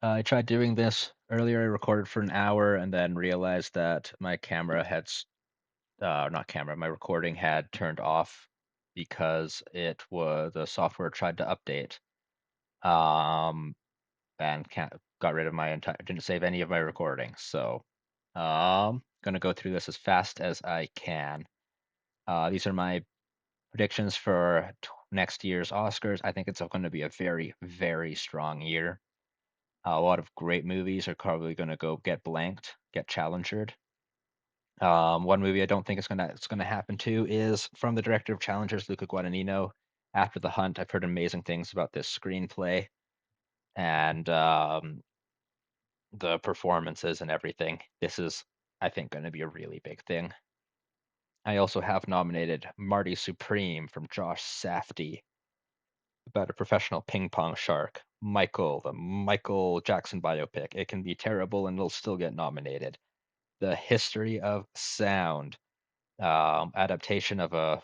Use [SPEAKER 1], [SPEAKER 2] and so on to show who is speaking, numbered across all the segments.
[SPEAKER 1] I tried doing this earlier. I recorded for an hour and then realized that my camera not camera, my recording had turned off because the software tried to update. Um, and got rid of didn't save any of my recordings. So, gonna go through this as fast as I can. These are my predictions for next year's Oscars. I think it's going to be a very, very strong year. A lot of great movies are probably going to go get blanked, get challengered. One movie I don't think it's gonna happen to is from the director of Challengers, Luca Guadagnino. After the Hunt, I've heard amazing things about this screenplay and the performances and everything. This is, I think, going to be a really big thing. I also have nominated Marty Supreme from Josh Safdie about a professional ping pong shark. Michael, the Michael Jackson biopic. It can be terrible and it'll still get nominated. The History of Sound, adaptation of a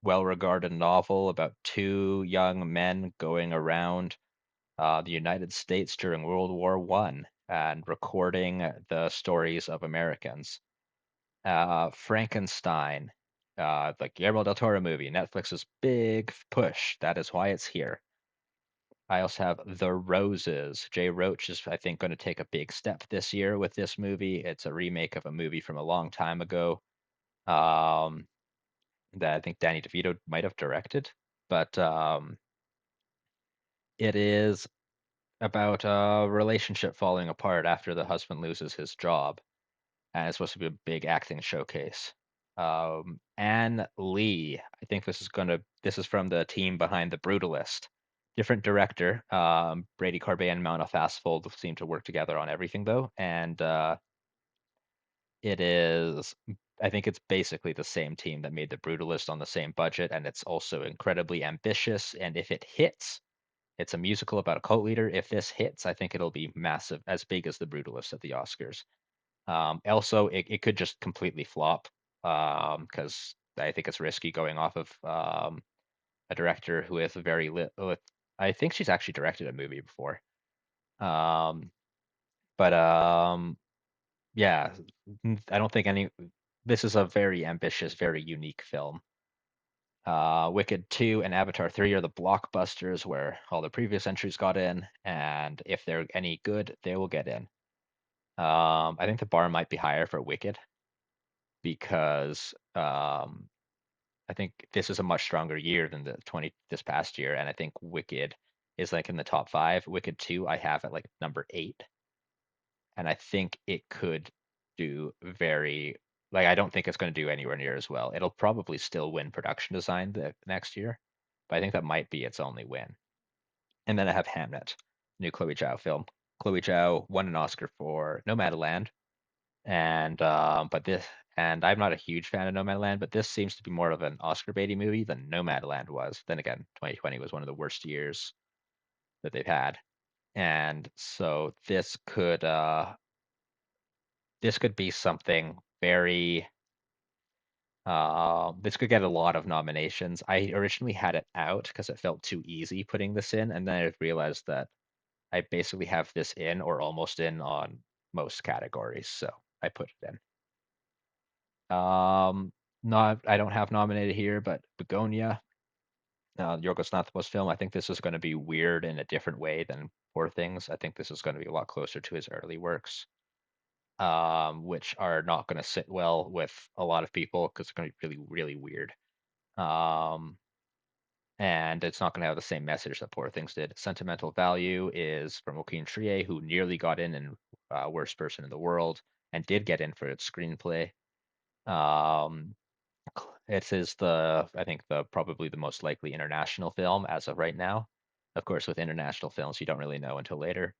[SPEAKER 1] well-regarded novel about two young men going around the United States during World War One and recording the stories of Americans. Frankenstein, the Guillermo del Toro movie, Netflix's big push. That is why it's here. I also have The Roses. Jay Roach is, I think, going to take a big step this year with this movie. It's a remake of a movie from a long time ago um, that I think Danny DeVito might have directed. But it is about a relationship falling apart after the husband loses his job, and it's supposed to be a big acting showcase. Anne Lee, I think this is from the team behind The Brutalist. Different director. Brady Corbet and Mount Fastfold seem to work together on everything though, and it is. I think it's basically the same team that made The Brutalist on the same budget, and it's also incredibly ambitious. And if it hits, it's a musical about a cult leader. If this hits, I think it'll be massive, as big as The Brutalist at the Oscars. Also, it could just completely flop because I think it's risky going off of a director who has a very lit. I think she's actually directed a movie before. Um, but yeah, I don't think any. This is a very ambitious, very unique film. Wicked 2 and Avatar 3 are the blockbusters where all the previous entries got in, and if they're any good, they will get in. I think the bar might be higher for Wicked because I think this is a much stronger year than the 20 this past year, and I think Wicked is like in the top five. Wicked 2 I have at like number eight, and I think it could do very like I don't think it's going to do anywhere near as well. It'll probably still win production design the next year, but I think that might be its only win. And then I have Hamnet, new Chloe Zhao film. Chloe Zhao won an Oscar for Nomadland, and I'm not a huge fan of Nomadland, but this seems to be more of an Oscar baity movie than Nomadland was. Then again, 2020 was one of the worst years that they've had, and so this could be something very this could get a lot of nominations. I originally had it out because it felt too easy putting this in, and then I realized that I basically have this in or almost in on most categories, so I put it in. Not I don't have nominated here, but Begonia, Yorgos Lanthimos film. I think this is going to be weird in a different way than Poor Things. I think this is going to be a lot closer to his early works, which are not going to sit well with a lot of people because it's going to be really, really weird. Um, and it's not going to have the same message that Poor Things did. Sentimental Value is from Joaquin Trier, who nearly got in Worst Person in the World and did get in for its screenplay. Um, it is I think the probably the most likely international film as of right now. Of course, with international films, you don't really know until later.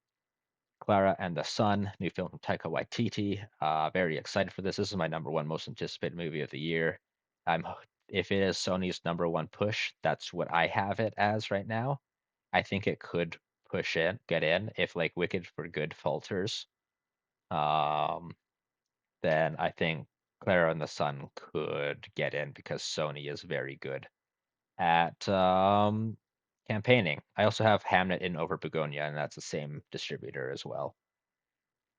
[SPEAKER 1] Clara and the Sun, new film from Taika Waititi. Very excited for this. This is my number one most anticipated movie of the year. I'm if it is Sony's number one push, that's what I have it as right now. I think it could get in if like Wicked for Good falters. Um, then I think Clara and the Sun could get in because Sony is very good at campaigning. I also have Hamnet in Over Begonia, and that's the same distributor as well.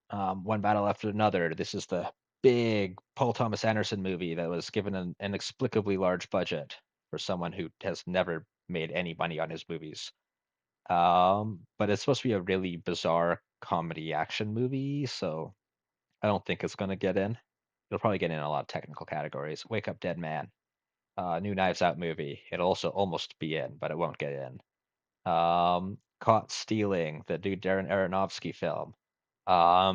[SPEAKER 1] One Battle After Another. This is the big Paul Thomas Anderson movie that was given an inexplicably large budget for someone who has never made any money on his movies. But it's supposed to be a really bizarre comedy action movie, so I don't think it's going to get in. It'll probably get in a lot of technical categories. Wake Up Dead Man, new Knives Out movie. It'll also almost be in, but it won't get in. Caught Stealing, the new Darren Aronofsky film.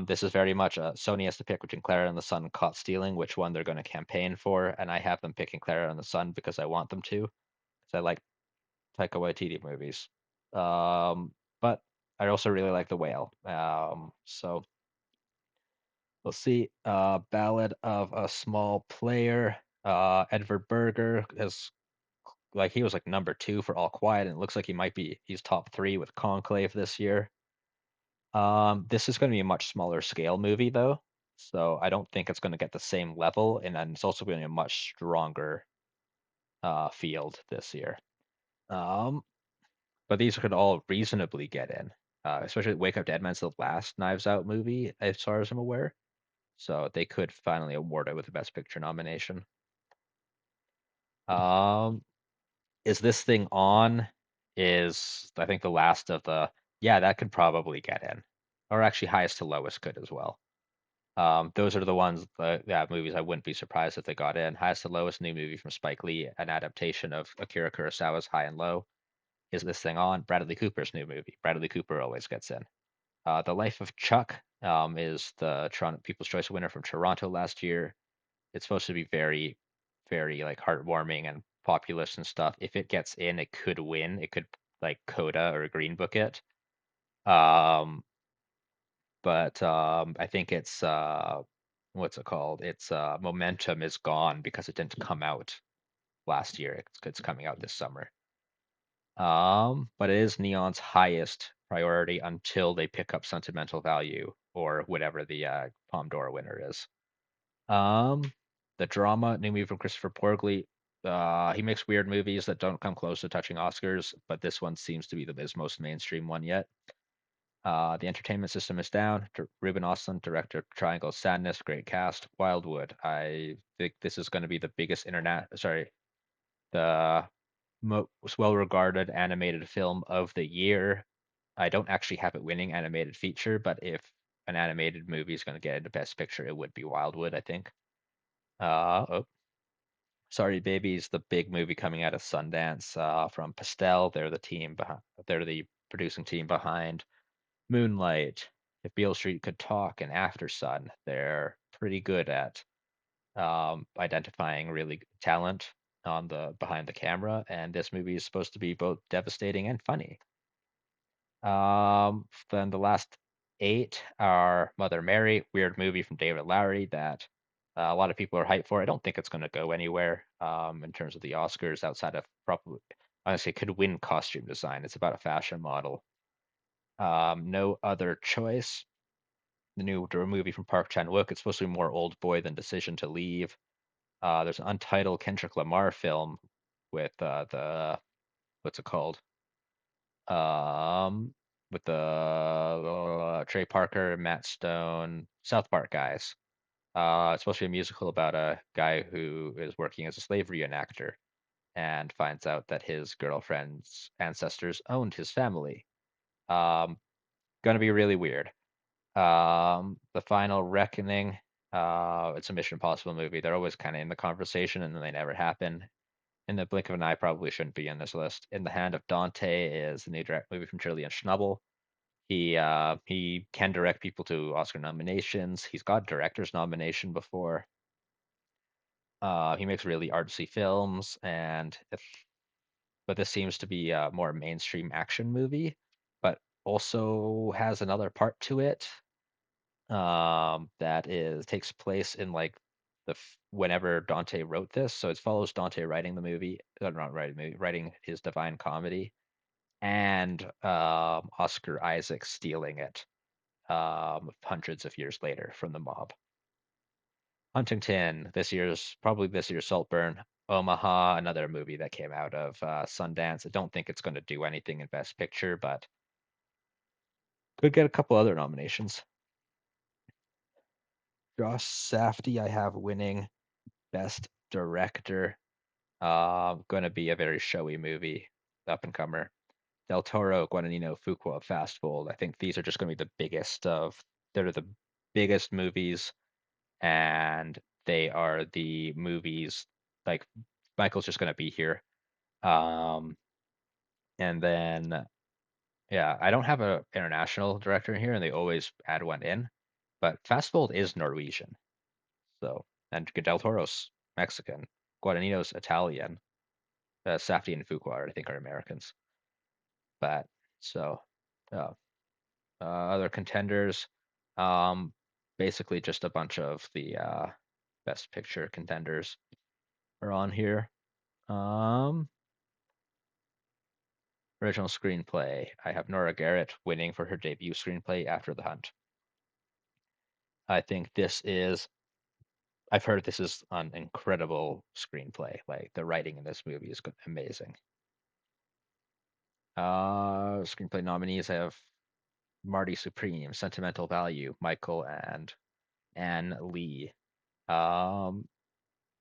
[SPEAKER 1] This is very much a Sony has to pick between Clara and the Sun and Caught Stealing, which one they're going to campaign for, and I have them picking Clara and the Sun because I want them to, because I like Taika Waititi movies. But I also really like The Whale. So we'll see. Ballad of a Small Player. Edvard Berger is like he was like number two for All Quiet, and it looks like he's top three with Conclave this year. This is going to be a much smaller scale movie though, so I don't think it's going to get the same level, and then it's also going to be a much stronger field this year. Um, but these could all reasonably get in, especially Wake Up Dead Man's the last Knives Out movie, as far as I'm aware. So they could finally award it with the Best Picture nomination. Um, is this thing on? Is I think the last of the yeah that could probably get in, or actually highest to lowest could as well. Those are the ones yeah movies I wouldn't be surprised if they got in. Highest to lowest new movie from Spike Lee, an adaptation of Akira Kurosawa's High and Low. Is this thing on? Bradley Cooper's new movie. Bradley Cooper always gets in. The Life of Chuck is the Toronto People's Choice winner from Toronto last year. It's supposed to be very, very like heartwarming and populist and stuff. If it gets in, it could win. It could like Coda or Green Book it. Um, but I think it's what's it called? It's momentum is gone because it didn't come out last year. It's coming out this summer. But it is Neon's highest priority until they pick up Sentimental Value or whatever the Palme d'Or winner is. Um, the drama, new movie from Christopher Porgley. He makes weird movies that don't come close to touching Oscars, but this one seems to be his most mainstream one yet. The Entertainment System is down. Ruben Ostlund, director of Triangle of Sadness, great cast. Wildwood. I think this is going to be the biggest the most well-regarded animated film of the year. I don't actually have it winning animated feature, but if an animated movie is going to get into Best Picture, it would be Wildwood, I think. Oh, Sorry Babies, the big movie coming out of Sundance from Pastel. They're the producing team behind Moonlight, If Beale Street Could Talk, and After Sun. They're pretty good at identifying really good talent on the behind the camera, and this movie is supposed to be both devastating and funny. Then the last eight are Mother Mary, weird movie from David Lowery that a lot of people are hyped for. I don't think it's going to go anywhere in terms of the Oscars outside of probably, honestly, it could win costume design. It's about a fashion model. No Other Choice, the new movie from Park Chan-wook. It's supposed to be more old boy than Decision to Leave. There's an untitled Kendrick Lamar film with the what's it called? Um, with the Trey Parker, Matt Stone, South Park guys. It's supposed to be a musical about a guy who is working as a slave reenactor and finds out that his girlfriend's ancestors owned his family. Um, Gonna be really weird. The Final Reckoning. It's a Mission Impossible movie. They're always kind of in the conversation and then they never happen. In the blink of an eye, probably shouldn't be in this list. In the Hand of Dante is the new direct movie from Julian Schnabel. He can direct people to Oscar nominations. He's got director's nomination before. He makes really artsy films, but this seems to be a more mainstream action movie, but also has another part to it that is takes place in like whenever Dante wrote this. So it follows Dante writing the movie, not writing the movie, writing his Divine Comedy, and Oscar Isaac stealing it hundreds of years later from the mob. Huntington, probably this year's Saltburn. Omaha, another movie that came out of Sundance. I don't think it's going to do anything in Best Picture, but could get a couple other nominations. Josh Safdie, I have winning Best Director. Going to be a very showy movie, up and comer. Del Toro, Guadagnino, Fuqua, Fast Fold. I think these are just going to be the biggest of. They're the biggest movies, and they are the movies like Michael's just going to be here. Um, and then yeah, I don't have a international director in here, and they always add one in. But Fast Fold is Norwegian, so and Del Toro's Mexican, Guadagnino's Italian, Safdie and Fuqua I think are Americans. But so uh, other contenders, um, basically just a bunch of the Best Picture contenders are on here. Um, Original screenplay. I have Nora Garrett winning for her debut screenplay After the Hunt. I think this is. I've heard this is an incredible screenplay. Like the writing in this movie is amazing. Screenplay nominees I have Marty Supreme, Sentimental Value, Michael and Anne Lee. Um,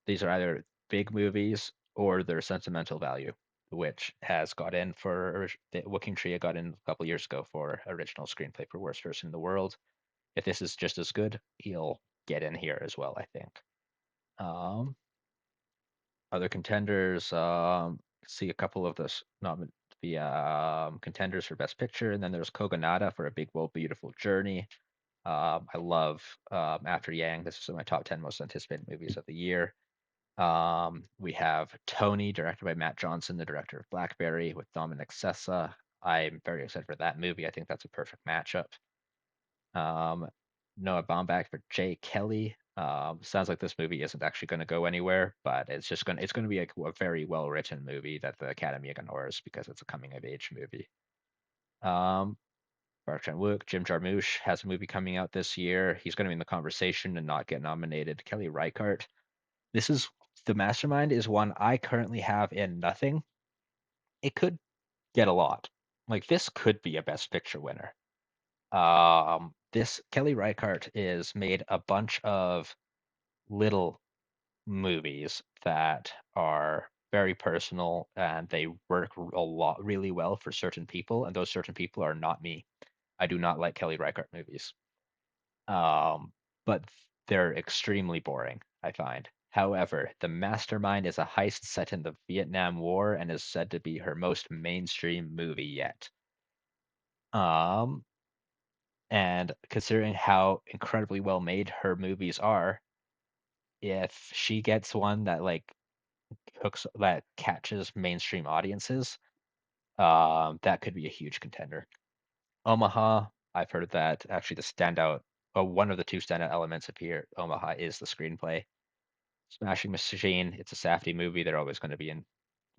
[SPEAKER 1] these are either big movies or they're Sentimental Value, which has got in for the Joaquin Trier got in a couple years ago for original screenplay for worst person in the world. If this is just as good, he'll get in here as well, I think. Um, Other contenders, see a couple of the contenders for Best Picture, and then there's Kogonada for A Big Bold Beautiful Journey. I love After Yang. This is my top 10 most anticipated movies of the year. We have Tony, directed by Matt Johnson, the director of Blackberry, with Dominic Sessa. I'm very excited for that movie. I think that's a perfect matchup. Um, Noah Baumbach for Jay Kelly. Sounds like this movie isn't actually going to go anywhere, but it's going to be a very well written movie that the Academy ignores because it's a coming of age movie. Um, Park Chan Wook, Jim Jarmusch has a movie coming out this year. He's going to be in the conversation and not get nominated. Kelly Reichardt. This is The Mastermind is one I currently have in nothing. It could get a lot. Like this could be a Best Picture winner. This Kelly Reichardt is made a bunch of little movies that are very personal and they work a lot really well for certain people, and those certain people are not me. I do not like Kelly Reichardt movies. Um, but they're extremely boring, I find. However, The Mastermind is a heist set in the Vietnam War and is said to be her most mainstream movie yet. Um, and considering how incredibly well made her movies are, if she gets one that like hooks that catches mainstream audiences, that could be a huge contender. Omaha, I've heard that actually the standout, one of the two standout elements of here, Omaha, is the screenplay. Smashing Machine, it's a Safdie movie. They're always going to be in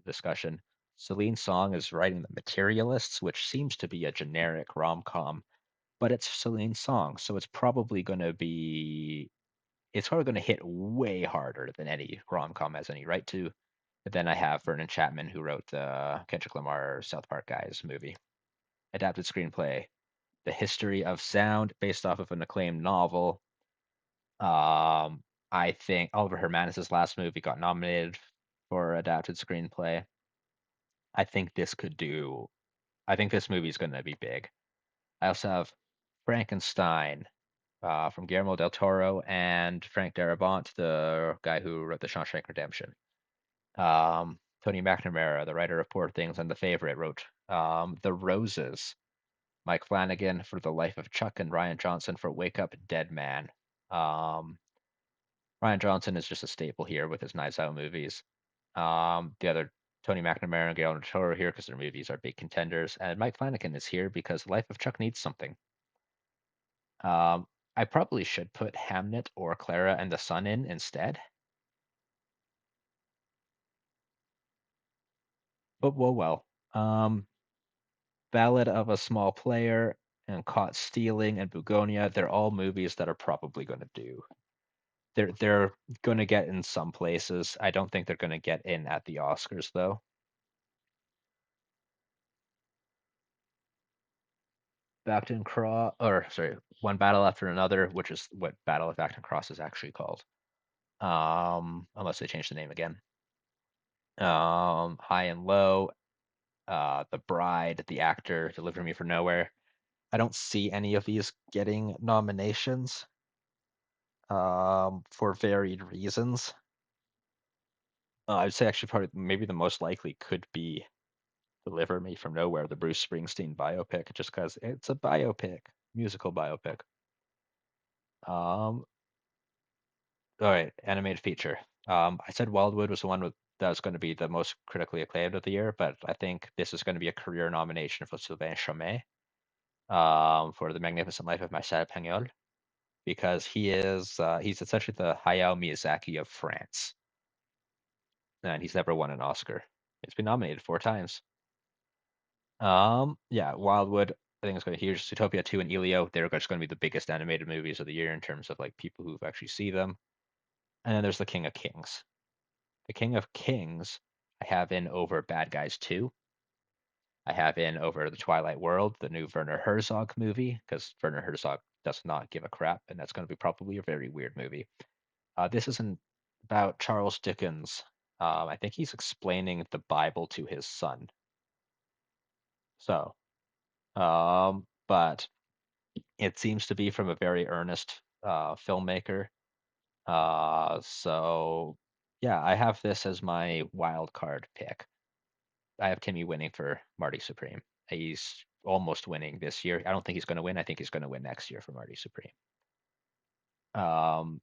[SPEAKER 1] discussion. Celine Song is writing The Materialists, which seems to be a generic rom-com, but it's Celine Song, so it's probably going to hit way harder than any rom-com has any right to. But then I have Vernon Chapman, who wrote the Kendrick Lamar South Park Guys movie. Adapted screenplay, The History of Sound, based off of an acclaimed novel. I think Oliver Hermanus' last movie got nominated for adapted screenplay. I think this could do. I think this movie is going to be big. I also have Frankenstein from Guillermo del Toro and Frank Darabont, the guy who wrote The Shawshank Redemption. Tony McNamara, the writer of Poor Things and The Favorite, wrote The Roses. Mike Flanagan for The Life of Chuck and Ryan Johnson for Wake Up Dead Man. Um, Ryan Johnson is just a staple here with his Knives Out movies. The other Tony McNamara and Guillermo del Toro here because their movies are big contenders, and Mike Flanagan is here because Life of Chuck needs something. Um, I probably should put Hamnet or Clara and the Sun in instead, but well. Um, Ballad of a Small Player and Caught Stealing and Bugonia, they're all movies that are probably going to do. They're going to get in some places. I don't think they're going to get in at the Oscars though. Bacton Cross, or sorry, One Battle After Another, which is what Battle of Bacton Cross is actually called. Unless they change the name again. High and Low, The Bride, The Actor, Deliver Me From Nowhere. I don't see any of these getting nominations, for varied reasons. I'd say actually probably maybe the most likely could be Deliver Me From Nowhere, the Bruce Springsteen biopic, just because it's a biopic, musical biopic. Um, all right, animated feature. I said Wildwood was the one that was going to be the most critically acclaimed of the year, but I think this is going to be a career nomination for Sylvain Chomet, for The Magnificent Life of Marcel Pagnol, because he's essentially the Hayao Miyazaki of France, and he's never won an Oscar. He's been nominated 4 times. Yeah, Wildwood, I think it's going to be huge. Zootopia 2 and Elio, they're just going to be the biggest animated movies of the year in terms of like people who've actually see them. And then there's The King of Kings. The King of Kings, I have in over Bad Guys 2. I have in over The Twilight World, the new Werner Herzog movie, because Werner Herzog does not give a crap, and that's going to be probably a very weird movie. This isn't about Charles Dickens. I think he's explaining the Bible to his son. So, but it seems to be from a very earnest filmmaker. So yeah, I have this as my wild card pick. I have Timmy winning for Marty Supreme. He's almost winning this year. I don't think he's going to win. I think he's going to win next year for Marty Supreme. Um,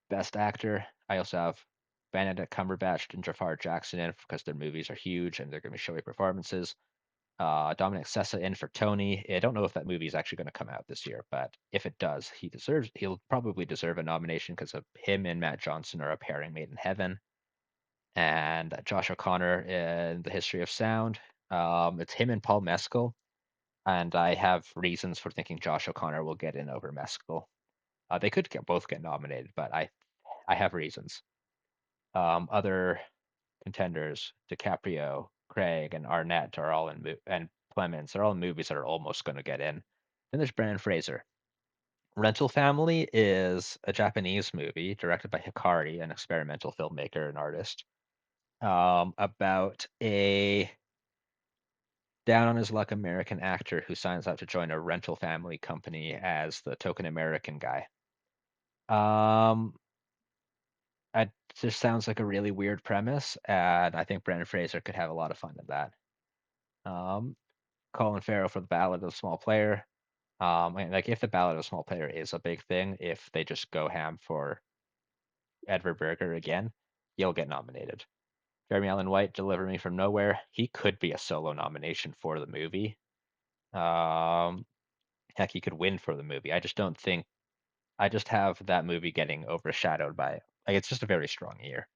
[SPEAKER 1] Best actor, I also have Benedict Cumberbatch and Jafar Jackson in because their movies are huge and they're going to be showy performances. Dominic Sessa in for Tony. I don't know if that movie is actually going to come out this year, but if it does, he'll probably deserve a nomination because of him and Matt Johnson are a pairing made in heaven. And Josh O'Connor in The History of Sound. It's him and Paul Mescal, and I have reasons for thinking Josh O'Connor will get in over Mescal. They could both get nominated, but I have reasons. Other contenders, DiCaprio, Craig, and Arnett are all and Clemens are all in movies that are almost going to get in. Then there's Brendan Fraser. Rental Family is a Japanese movie directed by Hikari, an experimental filmmaker and artist, about a down on his luck American actor who signs up to join a rental family company as the token American guy. Um, it just sounds like a really weird premise, and I think Brendan Fraser could have a lot of fun in that. Um, Colin Farrell for the Ballad of the Small Player. And like if the Ballad of the Small Player is a big thing, if they just go ham for Edward Berger again, he'll get nominated. Jeremy Allen White, Deliver Me from Nowhere. He could be a solo nomination for the movie. Um, Heck, he could win for the movie. I just don't think. I just have that movie getting overshadowed by like it's just a very strong year.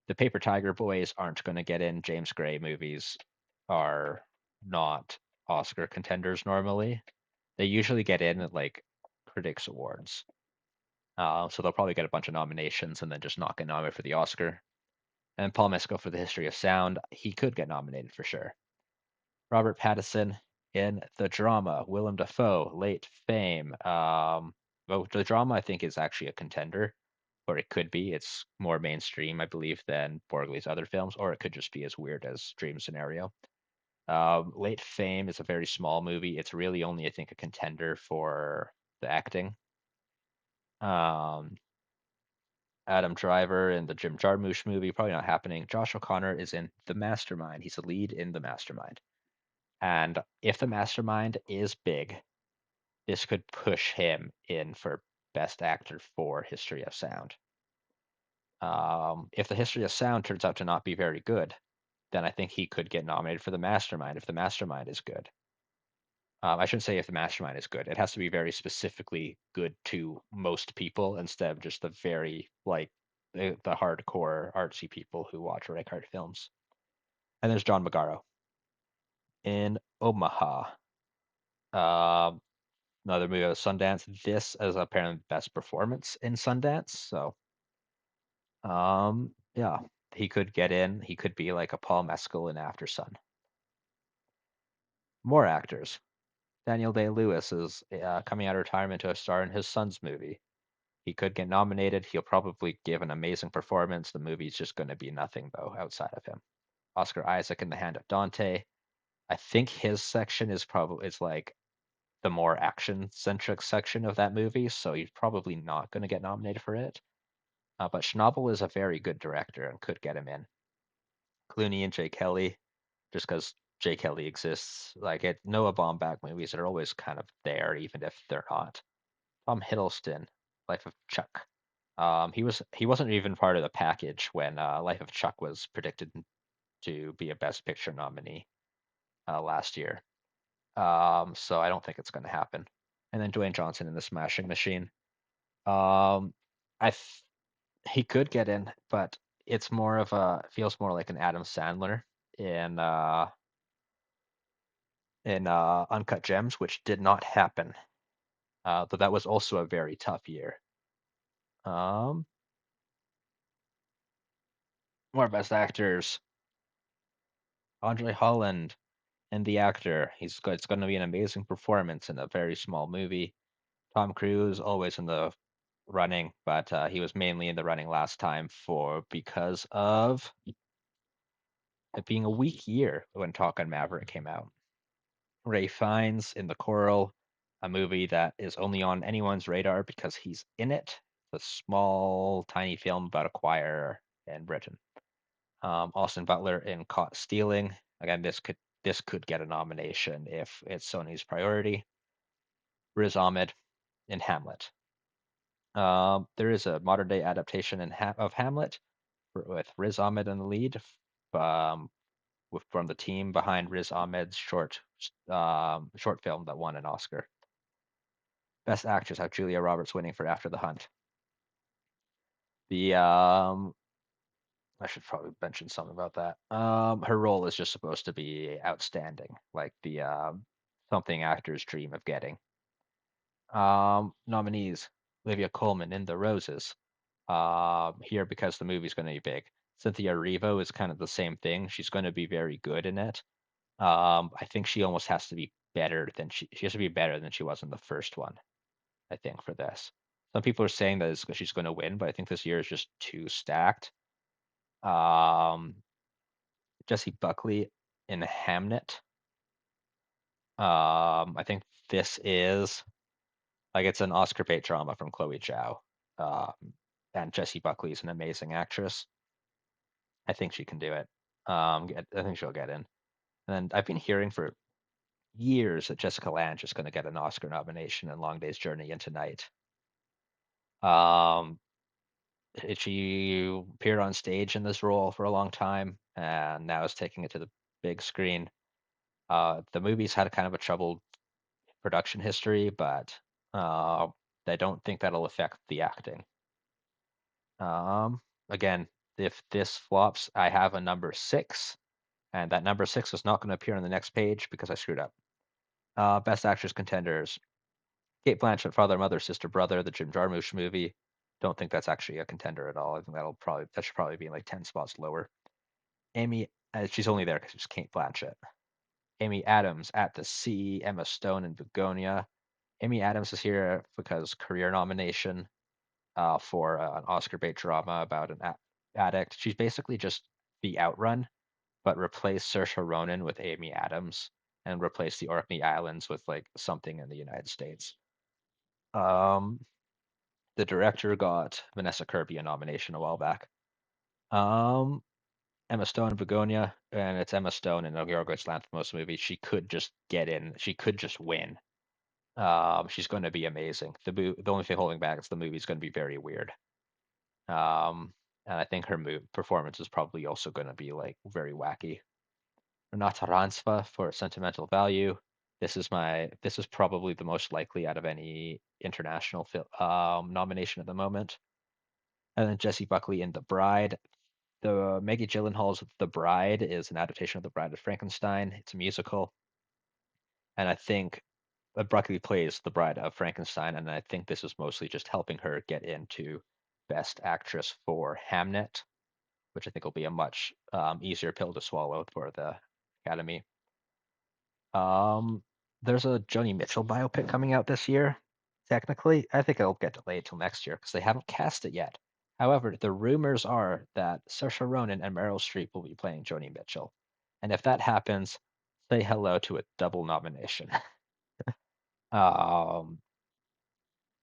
[SPEAKER 1] The Paper Tiger Boys aren't going to get in. James Gray movies are not Oscar contenders normally. They usually get in at like critics awards. So they'll probably get a bunch of nominations and then just not get nominated for the Oscar. And Paul Mescal for The History of Sound, he could get nominated for sure. Robert Pattinson in the drama, Willem Dafoe, late fame. Well, the drama I think is actually a contender, or it could be. It's more mainstream, I believe, than Borgley's other films, or it could just be as weird as Dream Scenario. Late Fame is a very small movie. It's really only, I think, a contender for the acting. Um, Adam Driver in the Jim Jarmusch movie, probably not happening. Josh O'Connor is in The Mastermind. He's a lead in The Mastermind. And if The Mastermind is big, this could push him in for Best Actor for History of Sound. If the History of Sound turns out to not be very good, then I think he could get nominated for The Mastermind if The Mastermind is good. I shouldn't say if The Mastermind is good. It has to be very specifically good to most people instead of just the very like the hardcore artsy people who watch Reichardt films. And there's John Magaro in Omaha. Um, another movie out of Sundance. This is apparently the best performance in Sundance. So, yeah, he could get in. He could be like a Paul Mescal in After Sun. More actors. Daniel Day-Lewis is coming out of retirement to star in his son's movie. He could get nominated. He'll probably give an amazing performance. The movie's just going to be nothing though outside of him. Oscar Isaac in The Hand of Dante. I think his section is like the more action centric section of that movie, so he's probably not going to get nominated for it. But Schnabel is a very good director and could get him in. Clooney and Jay Kelly, just because Jay Kelly exists. Like Noah Baumbach movies are always kind of there, even if they're not. Tom Hiddleston, Life of Chuck. He wasn't even part of the package when Life of Chuck was predicted to be a Best Picture nominee last year. So I don't think it's going to happen. And then Dwayne Johnson in The Smashing Machine. Um, I th he could get in, but it's more of a feels more like an Adam Sandler in uh in Uncut Gems, which did not happen. Though that was also a very tough year. Um, more best actors. Andre Holland and the actor. It's going to be an amazing performance in a very small movie. Tom Cruise always in the running, but he was mainly in the running last time for because of it being a weak year when Top Gun Maverick came out. Ray Fiennes in The Coral, a movie that is only on anyone's radar because he's in it. It's a small, tiny film about a choir in Britain. Austin Butler in Caught Stealing. Again, this could get a nomination if it's Sony's priority. Riz Ahmed in Hamlet. There is a modern day adaptation of Hamlet with Riz Ahmed in the lead, um, from the team behind Riz Ahmed's short film that won an Oscar. Best Actress have Julia Roberts winning for After the Hunt. The I should probably mention something about that. Her role is just supposed to be outstanding, like the something actors dream of getting. Nominees: Olivia Colman in The Roses. Here because the movie's going to be big. Cynthia Erivo is kind of the same thing. She's going to be very good in it. I think she almost has to be better than she has to be better than she was in the first one. I think for this, some people are saying that she's going to win, but I think this year is just too stacked. Um, Jesse Buckley in Hamnet. I think this is like it's an Oscar bait drama from Chloe Zhao. Um, and Jessie Buckley is an amazing actress. I think she can do it. I think she'll get in. And I've been hearing for years that Jessica Lange is going to get an Oscar nomination in Long Day's Journey into Night. Um, she appeared on stage in this role for a long time, and now is taking it to the big screen. The movie's had a kind of a troubled production history, but uh, I don't think that'll affect the acting. Again, if this flops, I have a number six, and that number six is not going to appear on the next page because I screwed up. Best Actress contenders: Kate Blanchett, Father, Mother, Sister, Brother, the Jim Jarmusch movie. Don't think that's actually a contender at all. I think that should probably be like 10 spots lower. Amy, she's only there because it's Kate Blanchett. Amy Adams, At the Sea, Emma Stone, and Begonia. Amy Adams is here because career nomination for an Oscar bait drama about an addict. She's basically just The Outrun, but replace Saoirse Ronan with Amy Adams and replace the Orkney Islands with like something in the United States. Um, the director got Vanessa Kirby a nomination a while back. Um, Emma Stone, Begonia, and it's Emma Stone in a Yorgos Lanthimos movie. She could just get in. She could just win. She's going to be amazing. The only thing holding back is the movie's going to be very weird. Um, and I think her performance is probably also going to be like very wacky. Renata Ransva for Sentimental Value. This is probably the most likely out of any international nomination at the moment. And then Jessie Buckley in The Bride. The Maggie Gyllenhaal's The Bride is an adaptation of The Bride of Frankenstein. It's a musical, and I think Broccoli plays the bride of Frankenstein, and I think this is mostly just helping her get into Best Actress for Hamnet, which I think will be a much easier pill to swallow for the Academy. Um, there's a Joni Mitchell biopic coming out this year. Technically, I think it'll get delayed till next year because they haven't cast it yet. However, the rumors are that Saoirse Ronan and Meryl Streep will be playing Joni Mitchell, and if that happens, say hello to a double nomination. Um,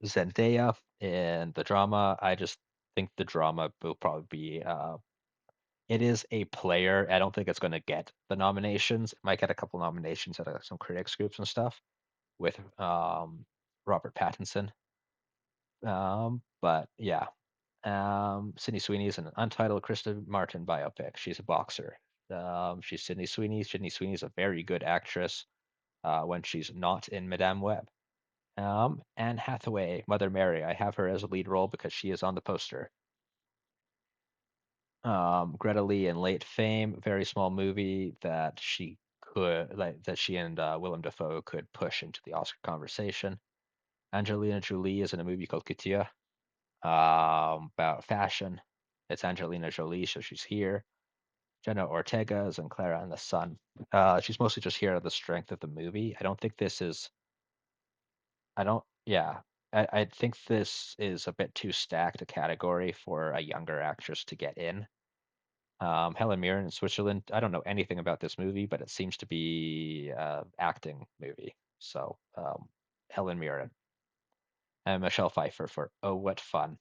[SPEAKER 1] Zendaya in the drama, I just think the drama will probably be. It is a player. I don't think it's going to get the nominations. It might get a couple nominations at some critics groups and stuff with Robert Pattinson. But yeah, Sydney Sweeney is an untitled Kristen Martin biopic. She's a boxer. She's Sydney Sweeney. Sydney Sweeney is a very good actress when she's not in Madame Web. Anne Hathaway, Mother Mary. I have her as a lead role because she is on the poster. Greta Lee in Late Fame, very small movie that she could like that she and Willem Dafoe could push into the Oscar conversation. Angelina Jolie is in a movie called Couture, about fashion. It's Angelina Jolie, so she's here. Jenna Ortega is in Clara and the Sun. She's mostly just here out of the strength of the movie. I don't think this is. I don't. Yeah, I think this is a bit too stacked a category for a younger actress to get in. Helen Mirren in Switzerland. I don't know anything about this movie, but it seems to be acting movie. So Helen Mirren and Michelle Pfeiffer for Oh What Fun,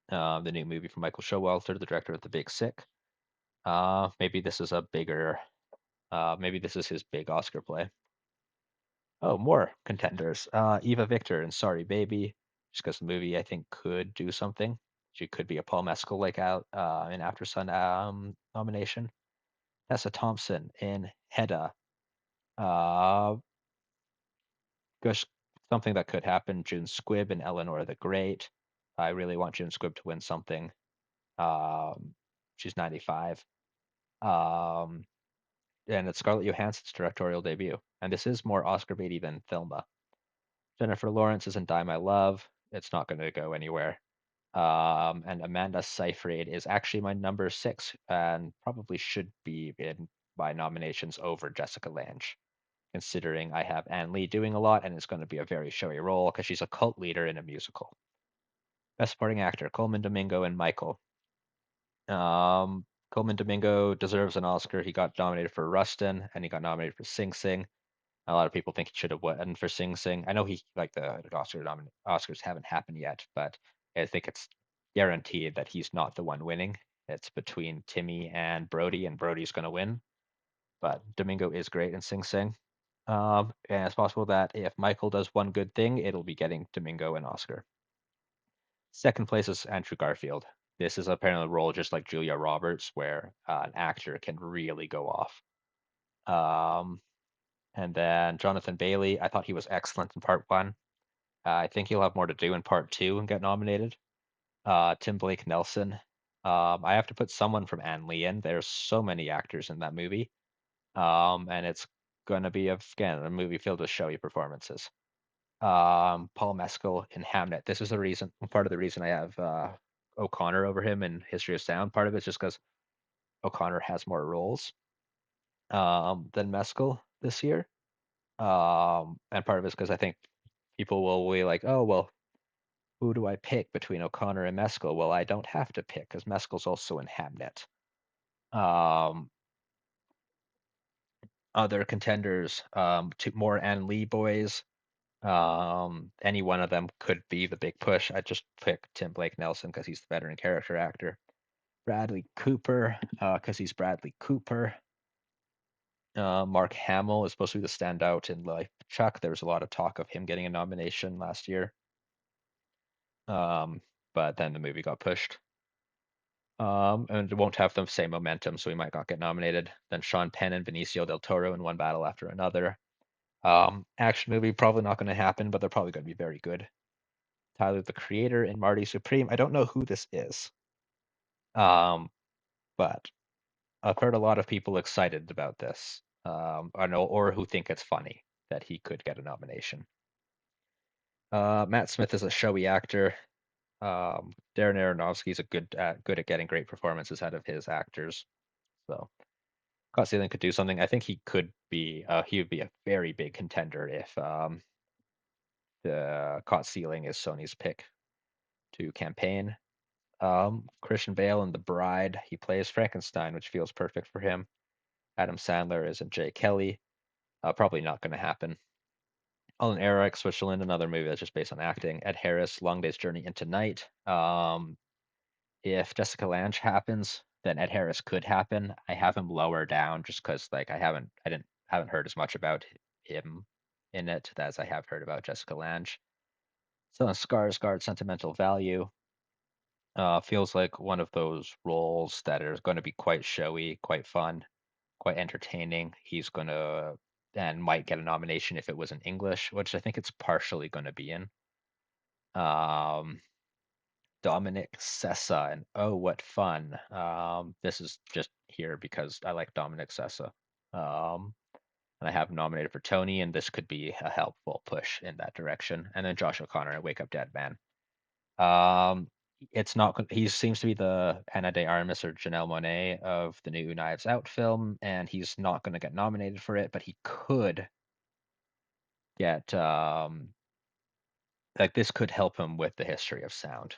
[SPEAKER 1] the new movie from Michael Showalter, the director of The Big Sick. Maybe this is a bigger. Maybe this is his big Oscar play. Oh, more contenders. Eva Victor in Sorry Baby, just because the movie I think could do something. She could be a Paul Mescal like out in After Sun nomination. Tessa Thompson in Hedda. Uh, Gosh, something that could happen. June Squibb and Eleanor the Great. I really want June Squibb to win something. Um, she's 95. Um, and it's Scarlett Johansson's directorial debut. And this is more Oscar baity than Filma. Jennifer Lawrence is in Die My Love. It's not going to go anywhere. And Amanda Seyfried is actually my number six and probably should be in my nominations over Jessica Lange, considering I have Anne Lee doing a lot and it's going to be a very showy role because she's a cult leader in a musical. Best Supporting Actor, Coleman Domingo and Michael. Coleman Domingo deserves an Oscar. He got nominated for Rustin and he got nominated for Sing Sing. A lot of people think he should have won for Sing Sing. I know he like the Oscars haven't happened yet, but I think it's guaranteed that he's not the one winning. It's between Timmy and Brody's going to win. But Domingo is great in Sing Sing. And it's possible that if Michael does one good thing, it'll be getting Domingo an Oscar. Second place is Andrew Garfield. This is apparently a role just like Julia Roberts, where an actor can really go off. Um, and then Jonathan Bailey, I thought he was excellent in part one. I think he'll have more to do in part two and get nominated. Tim Blake Nelson. I have to put someone from Anne Lee in. There's so many actors in that movie. And it's gonna be again a movie filled with showy performances. Paul Mescal in Hamnet. This is the reason, part of the reason I have O'Connor over him in History of Sound. Part of it's just because O'Connor has more roles than Mescal this year. And part of it's because I think people will be like, oh well, who do I pick between O'Connor and Mescal? Well, I don't have to pick because Mescal's also in Hamnet. Um, Other contenders, two more Ann Lee boys. Any one of them could be the big push. I just pick Tim Blake Nelson because he's the veteran character actor. Bradley Cooper, because he's Bradley Cooper. Mark Hamill is supposed to be the standout in Life of Chuck. There was a lot of talk of him getting a nomination last year, um, but then the movie got pushed. And it won't have the same momentum, so he might not get nominated. Then Sean Penn and Benicio del Toro in one battle after another. Action movie probably not going to happen, but they're probably going to be very good. Tyler the Creator and Marty Supreme. I don't know who this is, um, but I've heard a lot of people excited about this, or know, or who think it's funny. that he could get a nomination. Matt Smith is a showy actor. Darren Aronofsky's good at getting great performances out of his actors. So Caught Stealing could do something. I think he would be a very big contender if the Caught Stealing is Sony's pick to campaign. Christian Bale in The Bride, he plays Frankenstein, which feels perfect for him. Adam Sandler isn't Jay Kelly. Probably not going to happen. Alan Eric, Switzerland, another movie that's just based on acting. Ed Harris, Long Day's Journey into Night. If Jessica Lange happens, then Ed Harris could happen. I have him lower down just because like I haven't heard as much about him in it as I have heard about Jessica Lange. So Skarsgård, Sentimental Value, feels like one of those roles that are going to be quite showy, quite fun, quite entertaining. He's going to and might get a nomination if it was in English, which I think it's partially going to be in. Um, Dominic Sessa, and oh, what fun! This is just here because I like Dominic Sessa. Um, and I have him nominated for Tony, and this could be a helpful push in that direction. And then Josh O'Connor and Wake Up Dead Man. Um, it's not. He seems to be the Ana de Armas or Janelle Monáe of the new Knives Out film, and he's not going to get nominated for it, but he could get like this could help him with the history of sound.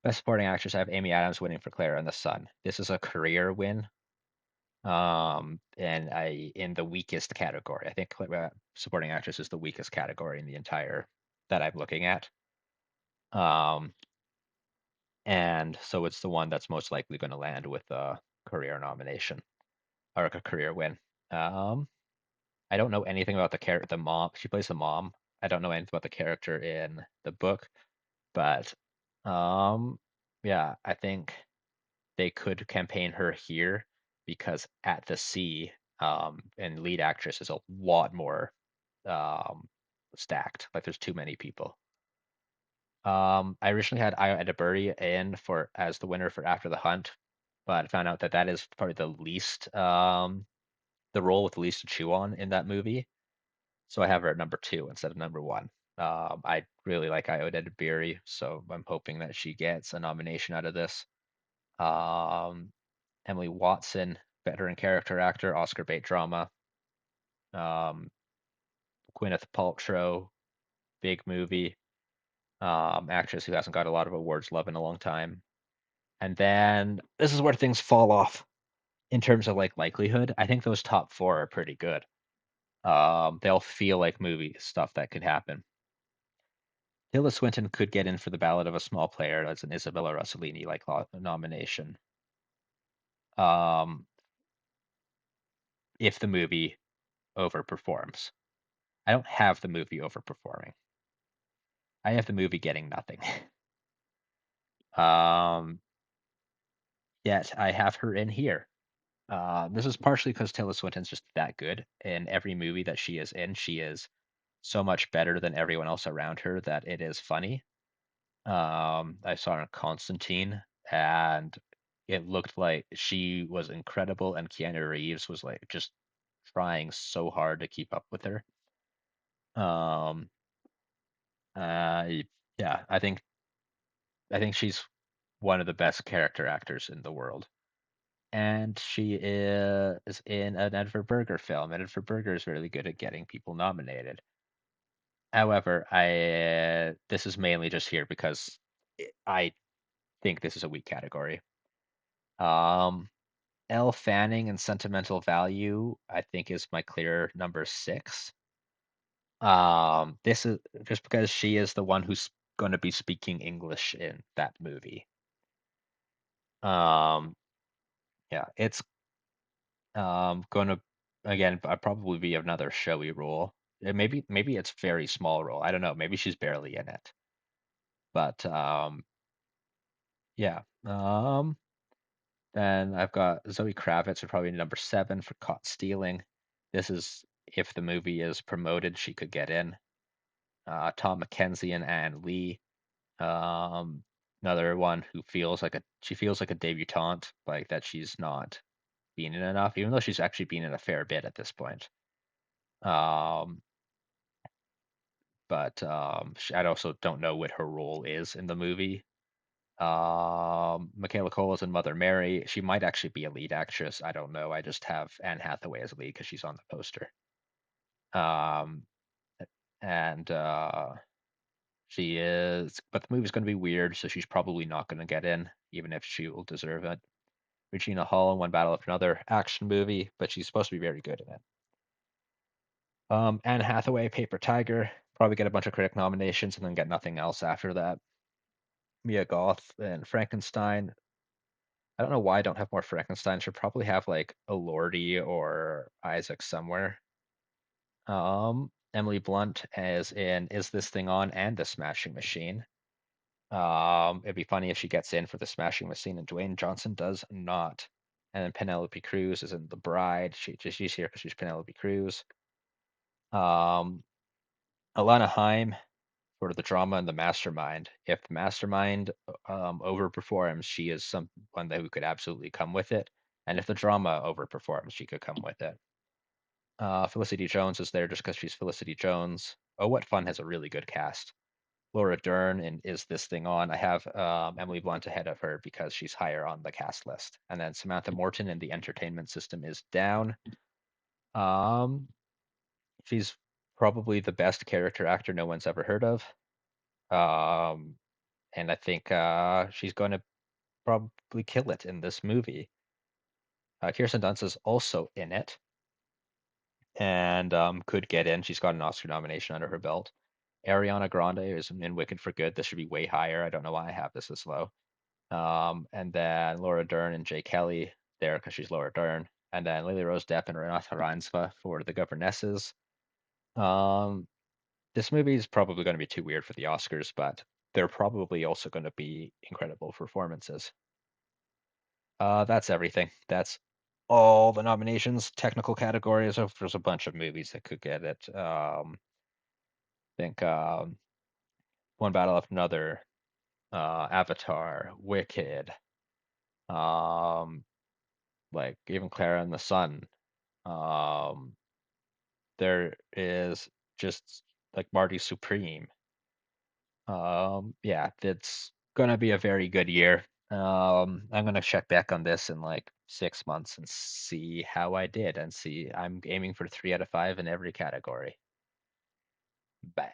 [SPEAKER 1] Best Supporting Actress, I have Amy Adams winning for Clara and the Sun. This is a career win, and I in the weakest category. I think Supporting Actress is the weakest category in the entire that I'm looking at. Um, and so it's the one that's most likely going to land with a career nomination or a career win. Um, I don't know anything about the character, the mom. She plays the mom. I don't know anything about the character in the book, but um, yeah, I think they could campaign her here because At the Sea and lead actress is a lot more um, stacked. Like there's too many people. I originally had Io Edeburi in for as the winner for After the Hunt, but I found out that that is probably the role with the least to chew on in that movie. So I have her at number two instead of number one. I really like Io Edeburi, so I'm hoping that she gets a nomination out of this. Um, Emily Watson, veteran character actor, Oscar bait drama. Um, Gwyneth Paltrow, big movie, actress who hasn't got a lot of awards love in a long time. And then this is where things fall off in terms of like likelihood. I think those top four are pretty good. They'll feel like movie stuff that could happen. Tilda Swinton could get in for the Ballad of a Small Player as an Isabella Rossellini like nomination. Um, if the movie overperforms. I don't have the movie overperforming. I have the movie getting nothing. um, Yet I have her in here. This is partially because Tilda Swinton's just that good. In every movie that she is in, she is so much better than everyone else around her that it is funny. I saw her in Constantine, and it looked like she was incredible, and Keanu Reeves was like just trying so hard to keep up with her. Um, yeah, I think she's one of the best character actors in the world. And she is in an Edward Berger film. And Edward Berger is really good at getting people nominated. However, I this is mainly just here because I think this is a weak category. Um, Elle Fanning and Sentimental Value, I think, is my clear number six. This is just because she is the one who's going to be speaking English in that movie. Um, yeah, it's gonna again probably be another showy role. Maybe it's very small role. I don't know. Maybe she's barely in it. But yeah. Then I've got Zoe Kravitz would probably be number seven for Caught Stealing. This is if the movie is promoted, she could get in. Tom McKenzie and Anne Lee. Another one who feels like a debutante, like that she's not been in enough, even though she's actually been in a fair bit at this point. Um, but I also don't know what her role is in the movie. Michaela Cole is in Mother Mary. She might actually be a lead actress. I don't know. I just have Anne Hathaway as a lead because she's on the poster. Um, and she is, but the movie's going to be weird, so she's probably not going to get in, even if she will deserve it. Regina Hall in One Battle After Another action movie, but she's supposed to be very good in it. Anne Hathaway, Paper Tiger, probably get a bunch of critic nominations and then get nothing else after that. Mia Goth and Frankenstein. I don't know why I don't have more Frankenstein. Should probably have like a Lordy or Isaac somewhere. Emily Blunt as in Is This Thing On and The Smashing Machine. It'd be funny if she gets in for The Smashing Machine and Dwayne Johnson does not. And then Penelope Cruz is in The Bride. She's here because she's Penelope Cruz. Um, Alana Haim for the drama and the mastermind. If the mastermind overperforms, she is someone that who could absolutely come with it. And if the drama overperforms, she could come with it. Felicity Jones is there just because she's Felicity Jones. Oh, What Fun has a really good cast. Laura Dern and Is This Thing On? I have Emily Blunt ahead of her because she's higher on the cast list. And then Samantha Morton in The Entertainment System is down. Um, she's probably the best character actor no one's ever heard of. Um, and I think she's going to probably kill it in this movie. Kirsten Dunst is also in it and could get in. She's got an Oscar nomination under her belt. Ariana Grande is in Wicked for Good. This should be way higher. I don't know why I have this low. And then Laura Dern and Jay Kelly there because she's Laura Dern. And then Lily Rose Depp and Renata Reinsva for The Governesses. Um, this movie is probably going to be too weird for the Oscars, but they're probably also going to be incredible performances. That's everything. That's all the nominations. Technical categories. There's a bunch of movies that could get it. I think One Battle After Another, Avatar, Wicked, um, like even Clara and the Sun. Um, there is just like Marty Supreme. Yeah, it's gonna be a very good year. I'm gonna check back on this in like 6 months and see how I did and see I'm aiming for 3 out of 5 in every category. Bye.